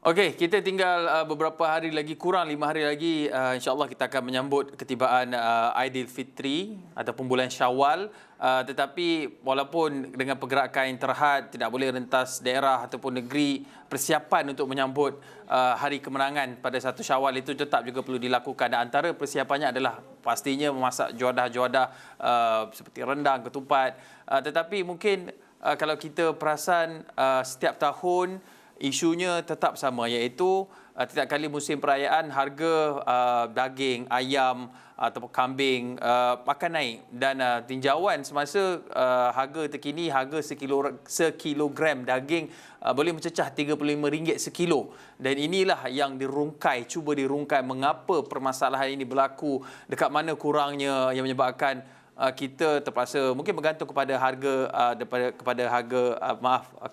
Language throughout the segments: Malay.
Okey, kita tinggal beberapa hari lagi, kurang 5 hari lagi, insya-Allah kita akan menyambut ketibaan Aidilfitri ataupun bulan Syawal. Tetapi walaupun dengan pergerakan yang terhad, tidak boleh rentas daerah ataupun negeri, persiapan untuk menyambut hari kemenangan pada 1 Syawal itu tetap juga perlu dilakukan. Dan antara persiapannya adalah pastinya memasak juadah-juadah seperti rendang, ketupat. Tetapi mungkin kalau kita perasan setiap tahun isunya tetap sama, iaitu setiap kali musim perayaan harga daging, ayam ataupun kambing akan naik, dan tinjauan semasa harga terkini, harga sekilogram daging boleh mencecah RM35 sekilo, dan inilah yang cuba dirungkai mengapa permasalahan ini berlaku, dekat mana kurangnya yang menyebabkan kita terpaksa mungkin bergantung kepada harga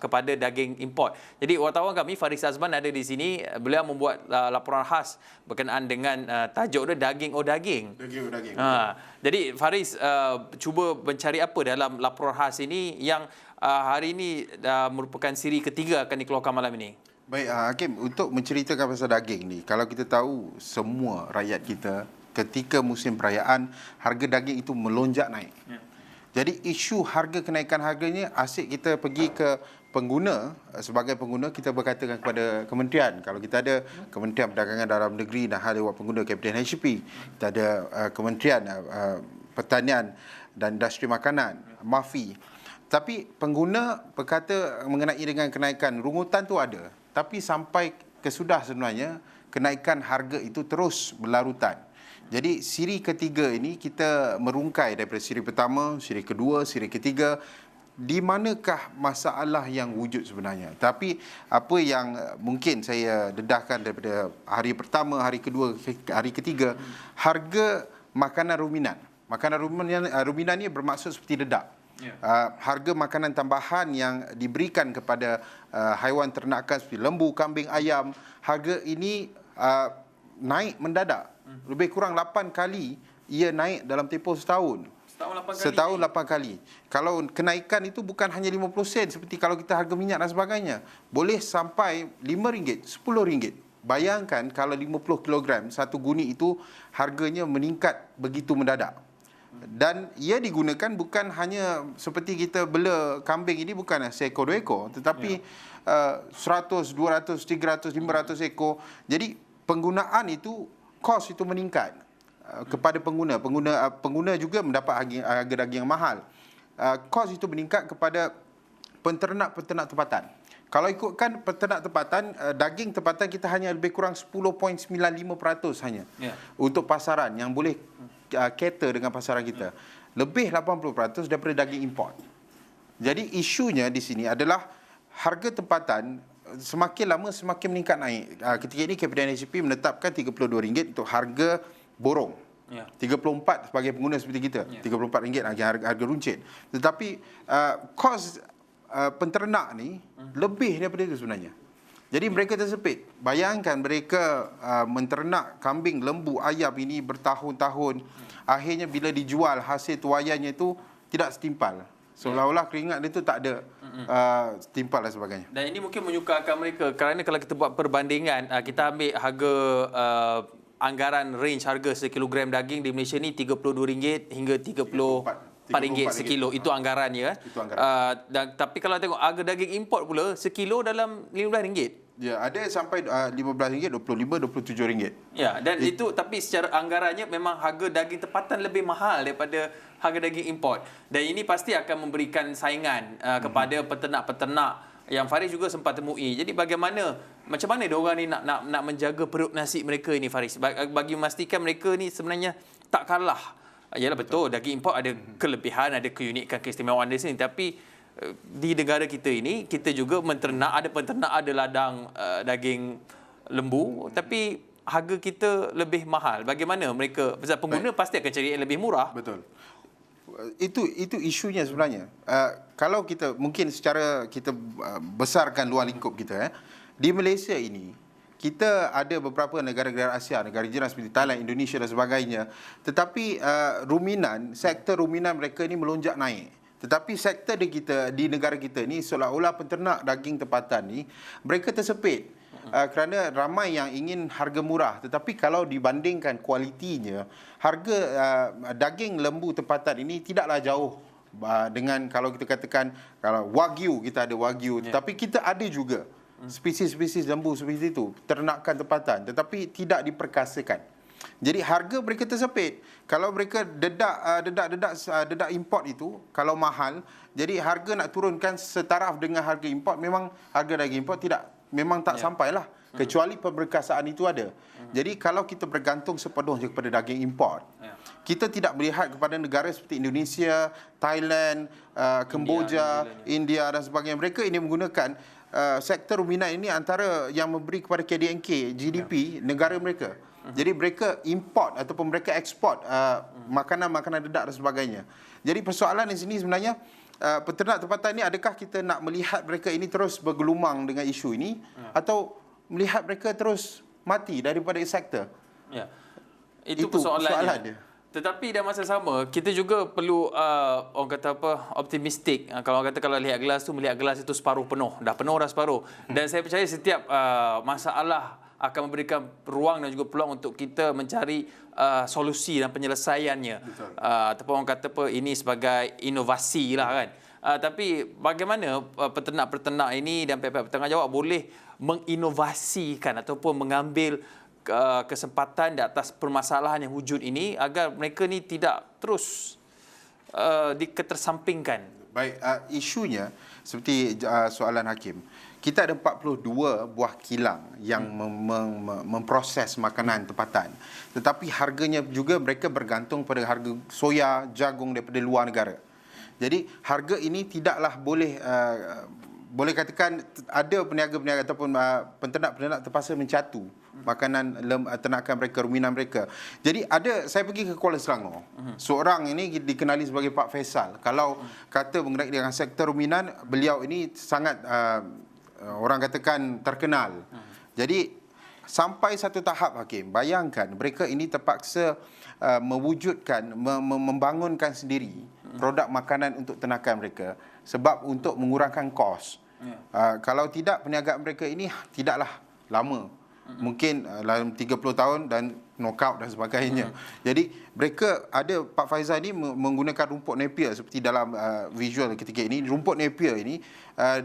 kepada daging import. Jadi wartawan kami Faris Azman ada di sini, beliau membuat laporan khas berkenaan dengan tajuk dia daging oh daging. Daging oh daging. Jadi Faris cuba mencari apa dalam laporan khas ini yang hari ini merupakan siri ketiga akan dikeluarkan malam ini. Baik, Hakim, untuk menceritakan pasal daging ni, kalau kita tahu semua rakyat kita ketika musim perayaan harga daging itu melonjak naik. Ya. Jadi isu harga kenaikan harganya asyik kita pergi ke pengguna, sebagai pengguna kita berkatakan kepada kementerian. Kalau kita ada Kementerian Perdagangan Dalam Negeri dan Hal Ehwal Pengguna Kabinet HCP, kita ada Kementerian Pertanian dan Industri Makanan, MAFI. Tapi pengguna berkata mengenai dengan kenaikan rungutan tu ada. Tapi sampai kesudah sebenarnya kenaikan harga itu terus berlarutan. Jadi siri ketiga ini kita merungkai daripada siri pertama, siri kedua, siri ketiga, di manakah masalah yang wujud sebenarnya. Tapi apa yang mungkin saya dedahkan daripada hari pertama, hari kedua, hari ketiga, harga makanan ruminan. Makanan ruminan ni bermaksud seperti dedak. Harga makanan tambahan yang diberikan kepada haiwan ternakan seperti lembu, kambing, ayam, harga ini naik mendadak. Lebih kurang 8 kali ia naik dalam tempoh setahun. Setahun 8 kali. Kalau kenaikan itu bukan hanya 50 sen seperti kalau kita harga minyak dan sebagainya. Boleh sampai RM5, RM10. Bayangkan kalau 50 kilogram satu guni itu harganya meningkat begitu mendadak. Dan ia digunakan bukan hanya seperti kita bela kambing ini bukan seekor dua ekor, tetapi 100, 200, 300, 500 ekor. Jadi penggunaan itu, kos itu meningkat kepada pengguna. Pengguna juga mendapat harga daging yang mahal. Kos itu meningkat kepada peternak-peternak tempatan. Kalau ikutkan peternak tempatan, daging tempatan kita hanya lebih kurang 10.95% hanya untuk pasaran yang boleh cater dengan pasaran kita. Lebih 80% daripada daging import. Jadi isunya di sini adalah harga tempatan semakin lama semakin meningkat naik. Ketika ini Kabinet HCP menetapkan RM32 untuk harga borong. 34 sebagai pengguna seperti kita. RM34 harga runcit. Tetapi kos penternak ni lebih daripada itu sebenarnya. Jadi mereka tersepit. Bayangkan mereka menternak kambing, lembu, ayam ini bertahun-tahun. Akhirnya bila dijual hasil tuaiannya itu tidak setimpal. Seolah-olah keringat dia tu tak ada setimpal dan sebagainya. Dan ini mungkin menyukarkan mereka kerana kalau kita buat perbandingan, kita ambil harga anggaran range harga sekilogram daging di Malaysia ni RM32 hingga RM34 sekilo. Itu anggarannya. Itu anggaran. Tapi kalau tengok harga daging import pula sekilo dalam RM15. Ya, ada sampai RM15, RM25, RM27. Ya, dan itu tapi secara anggarannya memang harga daging tempatan lebih mahal daripada harga daging import. Dan ini pasti akan memberikan saingan kepada peternak-peternak yang Faris juga sempat temui. Jadi macam mana diorang ni nak menjaga perut nasi mereka ini, Faris? Bagi memastikan mereka ni sebenarnya tak kalah. Yalah betul, daging import ada kelebihan, ada keunikan, keistimewaan di sini, tapi di negara kita ini kita juga ada peternak, ada ladang daging lembu, tapi harga kita lebih mahal. Bagaimana mereka, pengguna pasti akan cari yang lebih murah. Betul. Itu isunya sebenarnya. Kalau kita mungkin secara kita besarkan luar lingkup kita, di Malaysia ini kita ada beberapa negara-negara Asia, negara jiran seperti Thailand, Indonesia dan sebagainya. Tetapi sektor ruminan mereka ini melonjak naik. Tetapi sektor di negara kita ni seolah-olah peternak daging tempatan ni mereka tersepit. kerana ramai yang ingin harga murah, tetapi kalau dibandingkan kualitinya, harga daging lembu tempatan ini tidaklah jauh dengan kalau kita katakan kalau wagyu, kita ada wagyu, tetapi kita ada juga spesies-spesies lembu seperti itu, ternakan tempatan, tetapi tidak diperkasakan. Jadi harga mereka tersepit. Kalau mereka dedak import itu kalau mahal, jadi harga nak turunkan setaraf dengan harga import, memang harga daging import memang tak sampailah, kecuali pemberkasaan itu ada. Jadi kalau kita bergantung sepenuhnya kepada daging import, kita tidak melihat kepada negara seperti Indonesia, Thailand, Kemboja, India dan sebagainya. Mereka ini menggunakan sektor ruminan ini antara yang memberi kepada KDNK GDP negara mereka. Jadi mereka import ataupun mereka ekspor makanan-makanan dedak dan sebagainya. Jadi persoalan di sini sebenarnya peternak tempatan ini, adakah kita nak melihat mereka ini terus bergelumang dengan isu ini atau melihat mereka terus mati daripada sektor? Ya. Itu persoalannya. Tetapi dalam masa sama, kita juga perlu orang kata apa, optimistik. Kalau orang kata kalau lihat gelas tu, melihat gelas itu separuh penuh. Dah penuh dah separuh. Dan saya percaya setiap masalah akan memberikan ruang dan juga peluang untuk kita mencari solusi dan penyelesaiannya. Ataupun orang kata apa, ini sebagai inovasi lah kan. Tapi bagaimana peternak-peternak ini dan pihak-pihak bertanggungjawab boleh menginovasikan ataupun mengambil kesempatan di atas permasalahan yang wujud ini agar mereka ni tidak terus diketersampingkan. Baik, isunya seperti soalan Hakim. Kita ada 42 buah kilang yang memproses makanan tempatan. Tetapi harganya juga mereka bergantung pada harga soya, jagung daripada luar negara. Jadi harga ini tidaklah boleh katakan ada peniaga-peniaga ataupun penternak-penternak terpaksa mencatu makanan ternakan mereka, ruminan mereka. Jadi saya pergi ke Kuala Selangor. Seorang ini dikenali sebagai Pak Faisal. Kalau kata mengenai dengan sektor ruminan, beliau ini sangat orang katakan terkenal. Jadi sampai satu tahap Hakim, bayangkan mereka ini terpaksa mewujudkan, membangunkan sendiri produk makanan untuk ternakan mereka sebab untuk mengurangkan kos. Kalau tidak, perniagaan mereka ini tidaklah lama. Mungkin dalam 30 tahun dan knockout dan sebagainya. Jadi mereka ada, Pak Faizal ini menggunakan rumput Napier seperti dalam visual ketika ini. Rumput Napier ini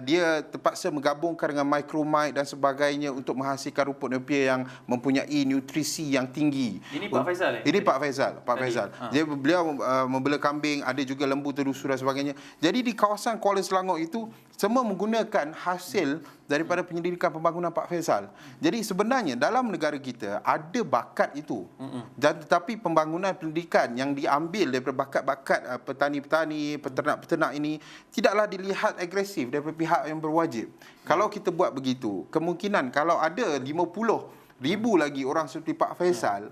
dia terpaksa menggabungkan dengan micromite dan sebagainya untuk menghasilkan rumput Napier yang mempunyai nutrisi yang tinggi. Ini Pak Faizal Ini Pak Faizal. Dia beliau membela kambing, ada juga lembu terusur dan sebagainya. Jadi di kawasan Kuala Selangor itu semua menggunakan hasil daripada penyelidikan pembangunan Pak Faizal. Jadi sebenarnya dalam negara kita ada bakat itu. Dan tetapi pembangunan pendidikan yang diambil daripada bakat-bakat petani-petani, peternak-peternak ini tidaklah dilihat agresif daripada pihak yang berwajib. Kalau kita buat begitu, kemungkinan kalau ada 50,000 lagi orang seperti Pak Faizal,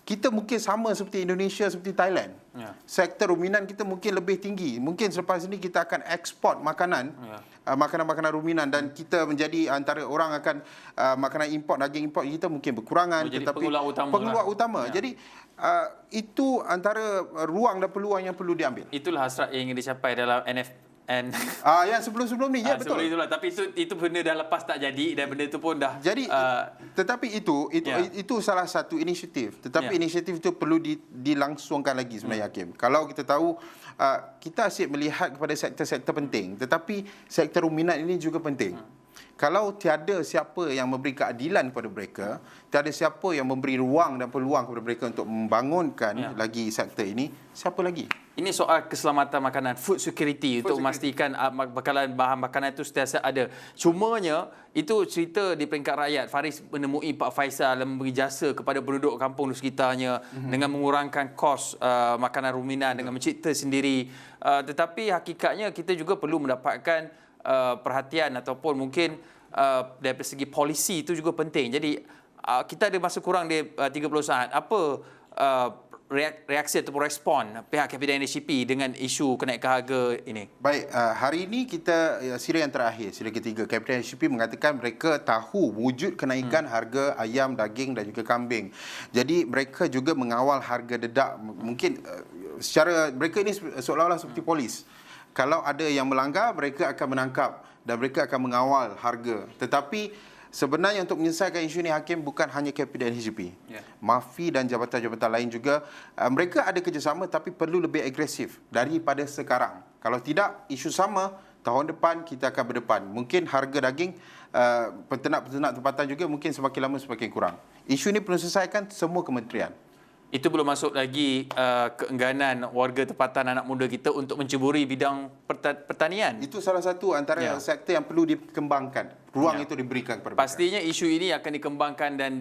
kita mungkin sama seperti Indonesia, seperti Thailand. Sektor ruminan kita mungkin lebih tinggi. Mungkin selepas ini kita akan ekspor makanan, makanan-makanan ruminan, dan kita menjadi antara orang akan makanan import, daging import kita mungkin berkurangan. Tetapi pengeluar utama. Jadi itu antara ruang dan peluang yang perlu diambil. Itulah hasrat yang ingin dicapai dalam yang sebelum-sebelum ni, ya betul. Itulah. Tapi itu benda dah lepas tak jadi dan benda itu pun dah jadi. Tetapi itu salah satu inisiatif. Tetapi inisiatif itu perlu dilangsungkan lagi sebenarnya Hakim. Kalau kita tahu kita asyik melihat kepada sektor-sektor penting, tetapi sektor ruminan ini juga penting. Kalau tiada siapa yang memberi keadilan kepada mereka, tiada siapa yang memberi ruang dan peluang kepada mereka untuk membangunkan lagi sektor ini, siapa lagi? Ini soal keselamatan makanan, food security, untuk memastikan bekalan bahan makanan itu sentiasa ada. Cumanya, itu cerita di peringkat rakyat. Faris menemui Pak Faisal dan memberi jasa kepada penduduk kampung di sekitarnya dengan mengurangkan kos makanan ruminan, dengan mencipta sendiri. Tetapi hakikatnya kita juga perlu mendapatkan perhatian ataupun mungkin dari segi polisi itu juga penting. Jadi kita ada masa kurang di 30 saat. Apa reaksi ataupun respon pihak Kabinet NHCP dengan isu kenaikan harga ini? Baik, hari ini kita sila yang terakhir, sila ketiga, Kabinet NHCP mengatakan mereka tahu wujud kenaikan harga ayam, daging dan juga kambing. Jadi mereka juga mengawal harga dedak. Mungkin secara mereka ini seolah-olah seperti polis. Kalau ada yang melanggar, mereka akan menangkap dan mereka akan mengawal harga. Tetapi Sebenarnya untuk menyelesaikan isu ini Hakim bukan hanya KP dan HGP. MAFI dan jabatan-jabatan lain juga mereka ada kerjasama tapi perlu lebih agresif daripada sekarang. Kalau tidak, isu sama tahun depan kita akan berdepan. Mungkin harga daging peternak-peternak tempatan juga mungkin semakin lama semakin kurang. Isu ini perlu selesaikan semua kementerian. Itu belum masuk lagi keengganan warga tempatan anak muda kita untuk menceburi bidang pertanian. Itu salah satu antara sektor yang perlu dikembangkan. Ruang itu diberikan kepada mereka. Pastinya isu ini akan dikembangkan dan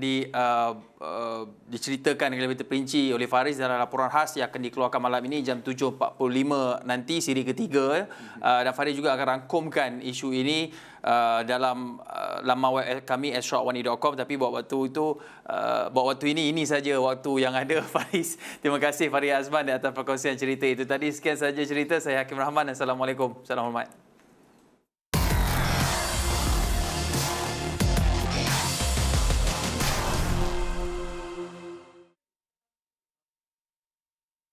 diceritakan dengan lebih terperinci oleh Faris dalam laporan khas yang akan dikeluarkan malam ini jam 7.45 nanti, siri ketiga. Dan Faris juga akan rangkumkan isu ini dalam laman web kami ashraqwani.com. Tapi buat waktu ini saja waktu yang ada, Faris. Terima kasih Faris Azman atas perkongsian cerita itu tadi. Sekian saja cerita saya, Hakim Rahman. Assalamualaikum. Salam hormat.